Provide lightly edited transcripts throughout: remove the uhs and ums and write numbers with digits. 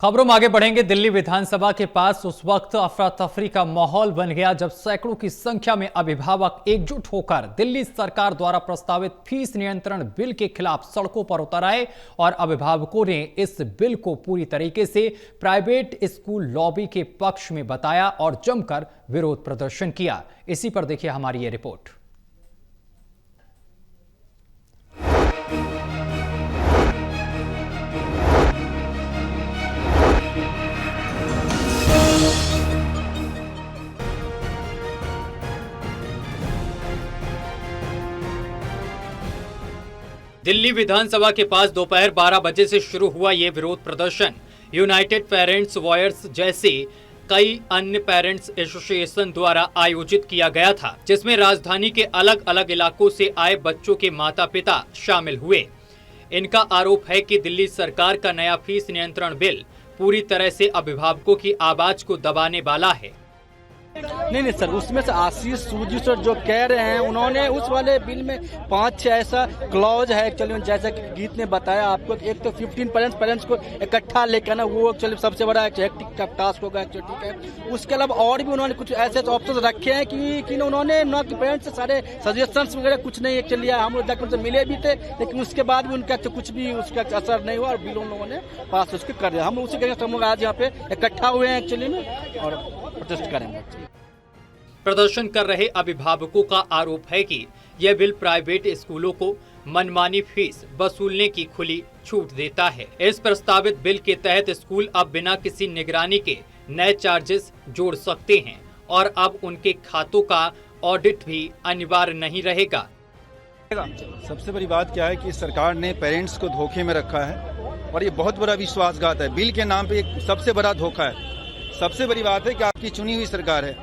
खबरों में आगे बढ़ेंगे। दिल्ली विधानसभा के पास उस वक्त अफरा तफरी का माहौल बन गया जब सैकड़ों की संख्या में अभिभावक एकजुट होकर दिल्ली सरकार द्वारा प्रस्तावित फीस नियंत्रण बिल के खिलाफ सड़कों पर उतर आए और अभिभावकों ने इस बिल को पूरी तरीके से प्राइवेट स्कूल लॉबी के पक्ष में बताया और जमकर विरोध प्रदर्शन किया। इसी पर देखिए हमारी ये रिपोर्ट। दिल्ली विधानसभा के पास दोपहर 12 बजे से शुरू हुआ ये विरोध प्रदर्शन यूनाइटेड पेरेंट्स वॉयर्स जैसे कई अन्य पेरेंट्स एसोसिएशन द्वारा आयोजित किया गया था, जिसमें राजधानी के अलग अलग इलाकों से आए बच्चों के माता पिता शामिल हुए। इनका आरोप है कि दिल्ली सरकार का नया फीस नियंत्रण बिल पूरी तरह से अभिभावकों की आवाज को दबाने वाला है। नहीं सर, उसमें से आशीष सूजी सर जो कह रहे हैं, उन्होंने उस वाले बिल में 5-6 ऐसा क्लॉज है एक्चुअली, जैसा कि गीत ने बताया आपको। एक तो 15 पेरेंट्स को इकट्ठा लेकर ना, वो एक्चुअली सबसे बड़ा हेक्टिक का टास्क होगा एक्चुअली, ठीक है। उसके अलावा और भी उन्होंने कुछ ऐसे ऑप्शन रखे हैं कि उन्होंने न कि पेरेंट्स से सारे सजेशंस वगैरह कुछ नहीं एक्चुअली, हम लोग उनसे मिले भी थे, लेकिन उसके बाद भी उनका कुछ भी उसका असर नहीं हुआ और बिल उन लोगों ने पास उसके कर दिया। हम उसी के हम लोग आज यहाँ पे इकट्ठा हुए हैं एक्चुअली में और प्रोटेस्ट करेंगे। प्रदर्शन कर रहे अभिभावकों का आरोप है कि यह बिल प्राइवेट स्कूलों को मनमानी फीस वसूलने की खुली छूट देता है। इस प्रस्तावित बिल के तहत स्कूल अब बिना किसी निगरानी के नए चार्जेस जोड़ सकते हैं और अब उनके खातों का ऑडिट भी अनिवार्य नहीं रहेगा। सबसे बड़ी बात क्या है कि सरकार ने पेरेंट्स को धोखे में रखा है और ये बहुत बड़ा विश्वासघात है। बिल के नाम पे एक सबसे बड़ा धोखा है। सबसे बड़ी बात है कि आपकी चुनी हुई सरकार है,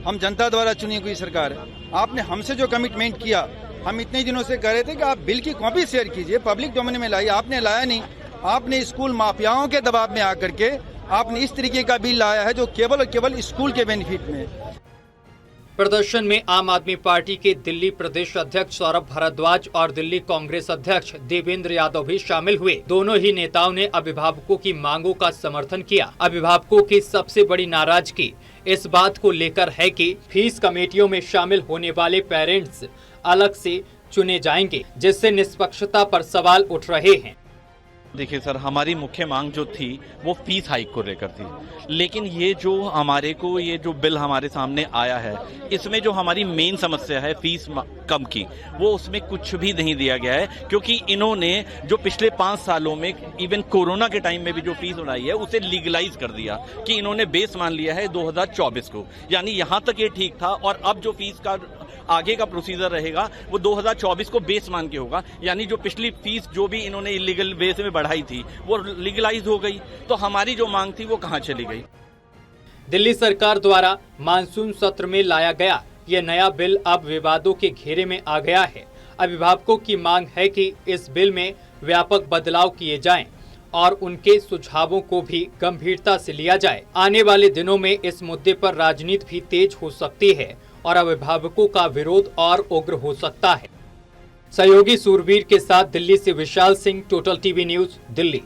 हम जनता द्वारा चुनी हुई सरकार है। आपने हमसे जो कमिटमेंट किया, हम इतने दिनों से कह रहे थे कि आप बिल की कॉपी शेयर कीजिए, पब्लिक डोमेन में लाइए, आपने लाया नहीं। आपने स्कूल माफियाओं के दबाव में आकर के आपने इस तरीके का बिल लाया है जो केवल और केवल स्कूल के बेनिफिट में है। प्रदर्शन में आम आदमी पार्टी के दिल्ली प्रदेश अध्यक्ष सौरभ भारद्वाज और दिल्ली कांग्रेस अध्यक्ष देवेंद्र यादव भी शामिल हुए। दोनों ही नेताओं ने अभिभावकों की मांगों का समर्थन किया। अभिभावकों की सबसे बड़ी नाराजगी इस बात को लेकर है कि फीस कमेटियों में शामिल होने वाले पेरेंट्स अलग से चुने जाएंगे, जिससे निष्पक्षता पर सवाल उठ रहे हैं। देखिए सर, हमारी मुख्य मांग जो थी वो फीस हाइक को लेकर थी, लेकिन ये जो बिल हमारे सामने आया है, इसमें जो हमारी मेन समस्या है फीस कम की, वो उसमें कुछ भी नहीं दिया गया है। क्योंकि इन्होंने जो पिछले 5 सालों में इवन कोरोना के टाइम में भी जो फीस उड़ाई है उसे लीगलाइज कर दिया कि इन्होंने बेस मान लिया है 2024 को, यानी यहाँ तक ये ठीक था। और अब जो फीस का आगे का प्रोसीजर रहेगा वो 2024 को बेस मान के होगा, यानी जो पिछली फीस जो भी इन्होंने इलीगल बेस में बढ़ाई थी वो लीगलाइज हो गई। तो हमारी जो मांग थी वो कहां चली गई। दिल्ली सरकार द्वारा मानसून सत्र में लाया गया यह नया बिल अब विवादों के घेरे में आ गया है। अभिभावकों की मांग है कि इस बिल में व्यापक बदलाव किए जाएं और उनके सुझावों को भी गंभीरता से लिया जाए। आने वाले दिनों में इस मुद्दे पर राजनीति भी तेज हो सकती है और अभिभावकों का विरोध और उग्र हो सकता है। सहयोगी सूरवीर के साथ दिल्ली से Vishal Singh, total TV news, Delhi.